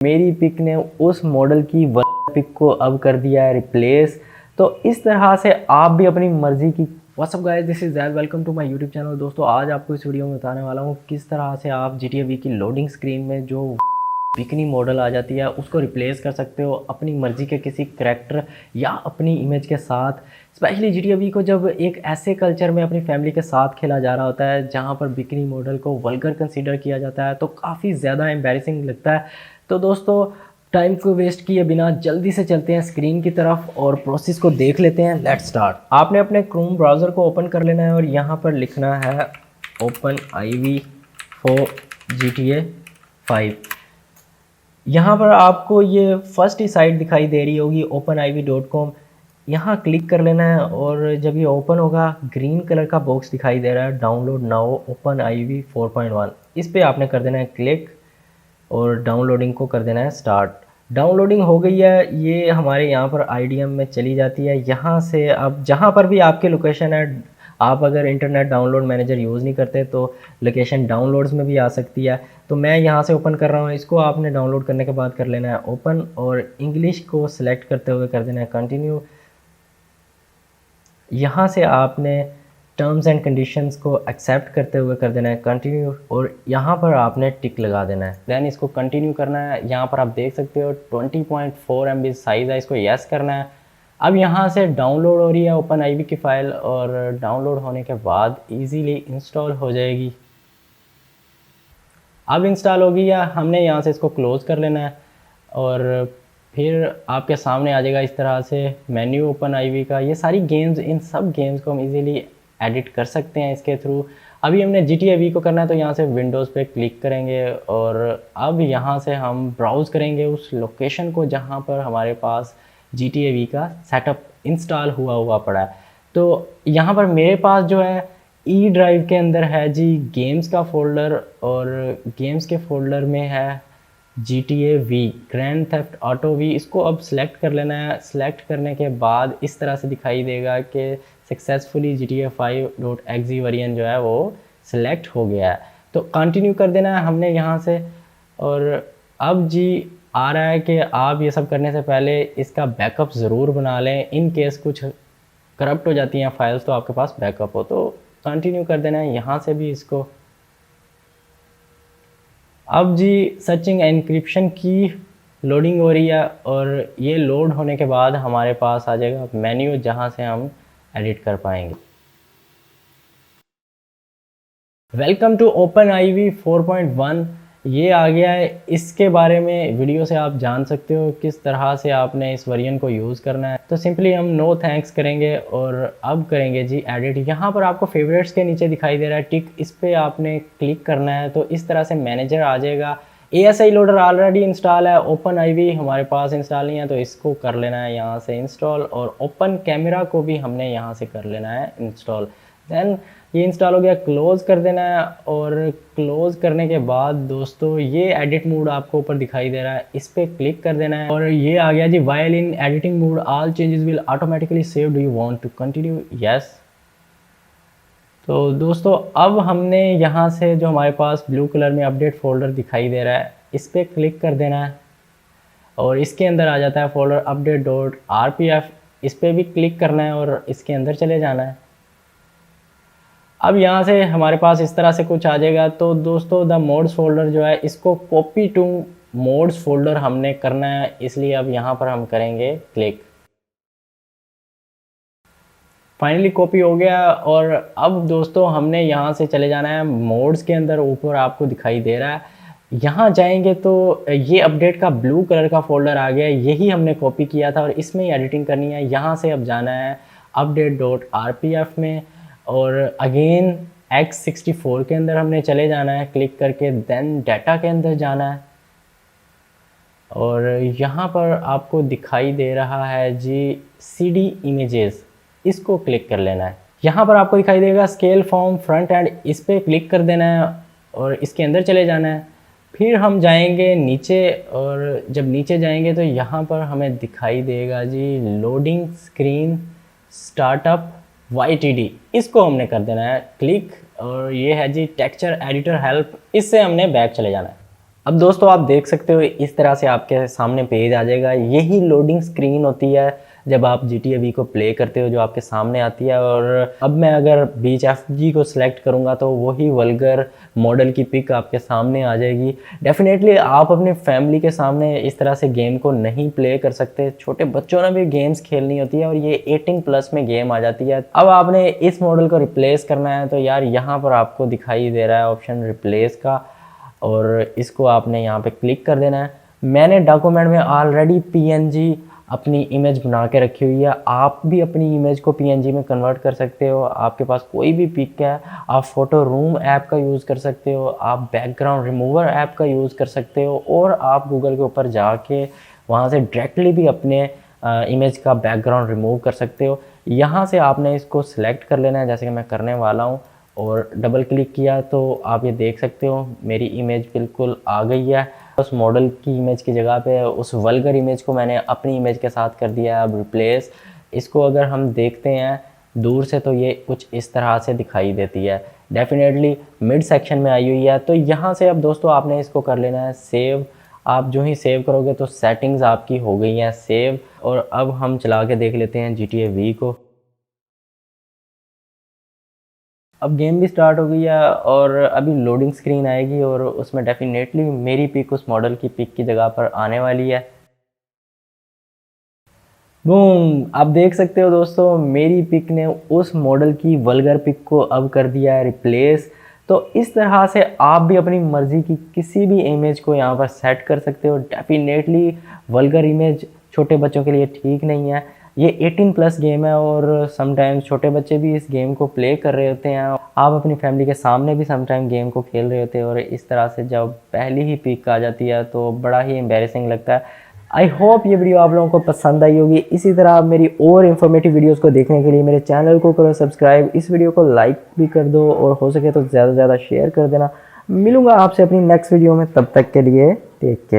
मेरी पिक ने उस मॉडल की पिक को अब कर दिया है रिप्लेस। तो इस तरह से आप भी अपनी मर्जी की। What's up guys, this is Zaid, welcome to my YouTube channel. दोस्तों आज आपको इस वीडियो में बताने वाला हूँ किस तरह से आप GTA V की लोडिंग स्क्रीन में जो बिकनी मॉडल आ जाती है उसको रिप्लेस कर सकते हो अपनी मर्जी के किसी करैक्टर या अपनी इमेज के साथ। स्पेशली GTA V को जब एक ऐसे कल्चर में अपनी फैमिली के साथ खेला जा रहा होता है जहाँ पर बिकनी मॉडल को वल्गर कंसीडर किया जाता है तो काफ़ी ज़्यादा एम्बैरेसिंग लगता है। तो दोस्तों टाइम को वेस्ट किए बिना जल्दी से चलते हैं स्क्रीन की तरफ और प्रोसेस को देख लेते हैं। Let's start. आपने अपने क्रोम ब्राउज़र को ओपन कर लेना है और यहाँ पर लिखना है OpenIV for GTA 5। यहाँ पर आपको ये फर्स्ट ही साइट दिखाई दे रही होगी OpenIV.com। यहाँ क्लिक कर लेना है और जब ये ओपन होगा ग्रीन कलर का बॉक्स दिखाई दे रहा है डाउनलोड नाउ OpenIV 4.1। इस पर आपने कर देना है क्लिक और डाउनलोडिंग को कर देना है स्टार्ट। डाउनलोडिंग हो गई है, ये हमारे यहाँ पर IDM में चली जाती है। यहाँ से अब जहाँ पर भी आपके लोकेशन है, आप अगर इंटरनेट डाउनलोड मैनेजर यूज़ नहीं करते तो लोकेशन डाउनलोड्स में भी आ सकती है। तो मैं यहाँ से ओपन कर रहा हूँ, इसको आपने डाउनलोड करने के बाद कर लेना है ओपन और इंग्लिश को सिलेक्ट करते हुए कर देना है कंटिन्यू। यहाँ से आपने टर्म्स एंड कंडीशंस को एक्सेप्ट करते हुए कर देना है कंटिन्यू और यहाँ पर आपने टिक लगा देना है। देन इसको कंटिन्यू करना है। यहाँ पर आप देख सकते हो 20.4 MB साइज़ है, इसको यस करना है। अब यहाँ से डाउनलोड हो रही है OpenIV की फ़ाइल और डाउनलोड होने के बाद इजीली इंस्टॉल हो जाएगी। अब इंस्टॉल हो गई है, हमने यहाँ से इसको क्लोज़ कर लेना है और फिर आपके सामने आ जाएगा इस तरह से मेन्यू OpenIV का। ये सारी गेम्स, इन सब गेम्स को हम इजीली एडिट कर सकते हैं इसके थ्रू। अभी हमने GTA V को करना है तो यहाँ से विंडोज़ पे क्लिक करेंगे और अब यहाँ से हम ब्राउज़ करेंगे उस लोकेशन को जहाँ पर हमारे पास GTA V का सेटअप इंस्टॉल हुआ पड़ा है। तो यहाँ पर मेरे पास जो है ई ड्राइव के अंदर है जी गेम्स का फ़ोल्डर और गेम्स के फ़ोल्डर में है GTA V grand theft auto V। इसको अब सिलेक्ट कर लेना है। सिलेक्ट करने के बाद इस तरह से दिखाई देगा कि सक्सेसफुली GTA 5.exe वेरिएंट जो है वो सिलेक्ट हो गया है। तो कंटिन्यू कर देना है हमने यहाँ से। और अब जी आ रहा है कि आप ये सब करने से पहले इसका बैकअप ज़रूर बना लें, इन केस कुछ करप्ट हो जाती हैं फाइल्स तो आपके पास बैकअप हो। तो कंटिन्यू कर देना है यहाँ से भी इसको। अब जी सर्चिंग एनक्रिप्शन की लोडिंग हो रही है और ये लोड होने के बाद हमारे पास आ जाएगा मेन्यू जहाँ से हम एडिट कर पाएंगे। वेलकम टू OpenIV 4.1 ये आ गया है। इसके बारे में वीडियो से आप जान सकते हो किस तरह से आपने इस वेरिएंट को यूज़ करना है। तो सिंपली हम नो थैंक्स करेंगे और अब करेंगे जी एडिट। यहाँ पर आपको फेवरेट्स के नीचे दिखाई दे रहा है टिक, इस पर आपने क्लिक करना है तो इस तरह से मैनेजर आ जाएगा। ASI लोडर ऑलरेडी इंस्टॉल है, OpenIV हमारे पास इंस्टॉल नहीं है तो इसको कर लेना है यहाँ से इंस्टॉल और ओपन कैमरा को भी हमने यहाँ से कर लेना है इंस्टॉल। देन ये इंस्टॉल हो गया, क्लोज़ कर देना है और क्लोज़ करने के बाद दोस्तों ये एडिट मोड आपको ऊपर दिखाई दे रहा है, इस पर क्लिक कर देना है और ये आ गया जी while in editing mode all changes will automatically save, do you want to continue, yes. तो दोस्तों अब हमने यहाँ से जो हमारे पास ब्लू कलर में अपडेट फोल्डर दिखाई दे रहा है इस पर क्लिक कर देना है और इसके अंदर आ जाता है फोल्डर update.rpf। इस पर भी क्लिक करना है और इसके अंदर चले जाना है। अब यहाँ से हमारे पास इस तरह से कुछ आ जाएगा। तो दोस्तों द मोड्स फोल्डर जो है इसको कॉपी टू मोड्स फोल्डर हमने करना है, इसलिए अब यहाँ पर हम करेंगे क्लिक। फाइनली कॉपी हो गया और अब दोस्तों हमने यहाँ से चले जाना है मोड्स के अंदर। ऊपर आपको दिखाई दे रहा है, यहाँ जाएंगे तो ये अपडेट का ब्लू कलर का फोल्डर आ गया, यही हमने कॉपी किया था और इसमें ही एडिटिंग करनी है। यहाँ से अब जाना है update.rpf में और अगेन X64 के अंदर हमने चले जाना है क्लिक करके। देन डाटा के अंदर जाना है और यहाँ पर आपको दिखाई दे रहा है जी CD इमेजेस, इसको क्लिक कर लेना है। यहाँ पर आपको दिखाई देगा स्केल फॉर्म फ्रंट एंड, इस पर क्लिक कर देना है और इसके अंदर चले जाना है। फिर हम जाएंगे नीचे और जब नीचे जाएंगे तो यहाँ पर हमें दिखाई देगा जी लोडिंग स्क्रीन स्टार्टअप YTD, इसको हमने कर देना है क्लिक और ये है जी टेक्सचर एडिटर हेल्प, इससे हमने बैक चले जाना है। अब दोस्तों आप देख सकते हो इस तरह से आपके सामने पेज आ जाएगा। यही लोडिंग स्क्रीन होती है जब आप GTA V को प्ले करते हो, जो आपके सामने आती है। और अब मैं अगर बीच FG को सिलेक्ट करूंगा तो वही वल्गर मॉडल की पिक आपके सामने आ जाएगी। डेफिनेटली आप अपनी फैमिली के सामने इस तरह से गेम को नहीं प्ले कर सकते। छोटे बच्चों ने भी गेम्स खेलनी होती है और ये 18+ में गेम आ जाती है। अब आपने इस मॉडल को रिप्लेस करना है तो यार यहाँ पर आपको दिखाई दे रहा है ऑप्शन रिप्लेस का, और इसको आपने यहाँ पे क्लिक कर देना है। मैंने डॉक्यूमेंट में ऑलरेडी PNG अपनी इमेज बना के रखी हुई है। आप भी अपनी इमेज को PNG में कन्वर्ट कर सकते हो। आपके पास कोई भी पिक है, आप फोटो रूम ऐप का यूज़ कर सकते हो, आप बैकग्राउंड रिमूवर ऐप का यूज़ कर सकते हो, और आप गूगल के ऊपर जाके वहाँ से डायरेक्टली भी अपने इमेज का बैकग्राउंड रिमूव कर सकते हो। यहाँ से आपने इसको सिलेक्ट कर लेना है, जैसे कि मैं करने वाला हूँ, और डबल क्लिक किया तो आप ये देख सकते हो मेरी इमेज बिल्कुल आ गई है। उस मॉडल की इमेज की जगह पे उस वल्गर इमेज को मैंने अपनी इमेज के साथ कर दिया है अब रिप्लेस। इसको अगर हम देखते हैं दूर से तो ये कुछ इस तरह से दिखाई देती है। डेफिनेटली मिड सेक्शन में आई हुई है। तो यहाँ से अब दोस्तों आपने इसको कर लेना है सेव। आप जो ही सेव करोगे तो सेटिंग्स आपकी हो गई हैं सेव। और अब हम चला के देख लेते हैं GTA V को। अब गेम भी स्टार्ट हो गई है और अभी लोडिंग स्क्रीन आएगी और उसमें डेफिनेटली मेरी पिक उस मॉडल की पिक की जगह पर आने वाली है। बूम, आप देख सकते हो दोस्तों मेरी पिक ने उस मॉडल की वल्गर पिक को अब कर दिया है रिप्लेस। तो इस तरह से आप भी अपनी मर्ज़ी की किसी भी इमेज को यहाँ पर सेट कर सकते हो। डेफिनेटली वल्गर इमेज छोटे बच्चों के लिए ठीक नहीं है। ये 18+ गेम है और समटाइम्स छोटे बच्चे भी इस गेम को प्ले कर रहे होते हैं। आप अपनी फैमिली के सामने भी समटाइम गेम को खेल रहे होते हैं और इस तरह से जब पहली ही पिक आ जाती है तो बड़ा ही एम्बैरेसिंग लगता है। आई होप ये वीडियो आप लोगों को पसंद आई होगी। इसी तरह आप मेरी और इन्फॉर्मेटिव वीडियोस को देखने के लिए मेरे चैनल को करो सब्सक्राइब, इस वीडियो को लाइक भी कर दो और हो सके तो ज़्यादा से ज़्यादा शेयर कर देना। मिलूंगा आपसे अपनी नेक्स्ट वीडियो में, तब तक के लिए टेक केयर।